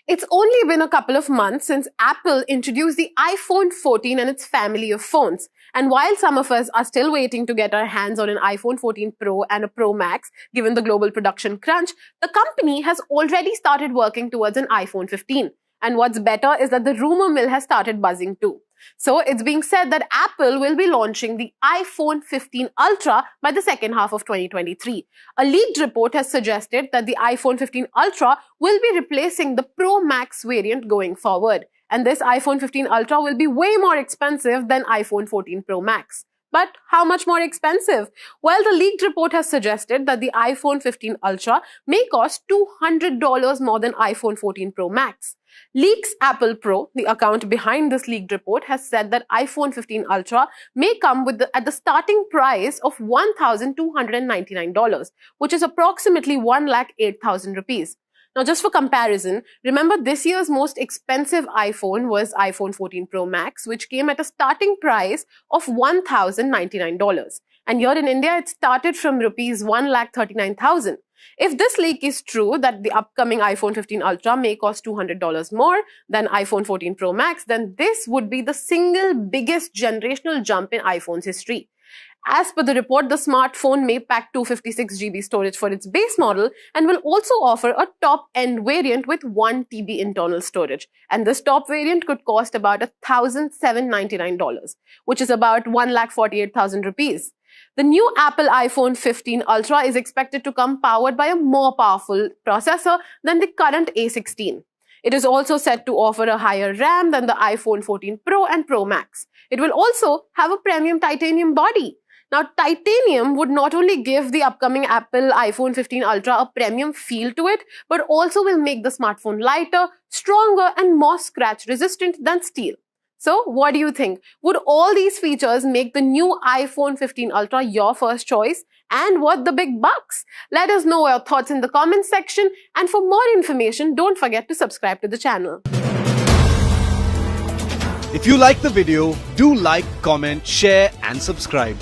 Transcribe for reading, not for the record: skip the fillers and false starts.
It's only been a couple of months since Apple introduced the iPhone 14 and its family of phones. And while some of us are still waiting to get our hands on an iPhone 14 Pro and a Pro Max, given the global production crunch, the company has already started working towards an iPhone 15. And what's better is that the rumor mill has started buzzing too. So it's being said that Apple will be launching the iPhone 15 Ultra by the second half of 2023. A leaked report has suggested that the iPhone 15 Ultra will be replacing the Pro Max variant going forward. And this iPhone 15 Ultra will be way more expensive than iPhone 14 Pro Max. But how much more expensive? Well, the leaked report has suggested that the iPhone 15 Ultra may cost $200 more than iPhone 14 Pro Max. Leaks Apple Pro, the account behind this leaked report, has said that iPhone 15 Ultra may come at the starting price of $1,299, which is approximately 1,08,000 rupees. Now, just for comparison, remember this year's most expensive iPhone was iPhone 14 Pro Max, which came at a starting price of $1,099. And here in India, it started from rupees 1,39,000. If this leak is true, that the upcoming iPhone 15 Ultra may cost $200 more than iPhone 14 Pro Max, then this would be the single biggest generational jump in iPhone's history. As per the report, the smartphone may pack 256 GB storage for its base model and will also offer a top-end variant with 1 TB internal storage. And this top variant could cost about $1,799, which is about 1,48,000 rupees. The new Apple iPhone 15 Ultra is expected to come powered by a more powerful processor than the current A16. It is also set to offer a higher RAM than the iPhone 14 Pro and Pro Max. It will also have a premium titanium body. Now, titanium would not only give the upcoming Apple iPhone 15 Ultra a premium feel to it, but also will make the smartphone lighter, stronger, and more scratch-resistant than steel. So, what do you think? Would all these features make the new iPhone 15 Ultra your first choice? And worth the big bucks? Let us know your thoughts in the comments section. And for more information, don't forget to subscribe to the channel. If you like the video, do like, comment, share, and subscribe.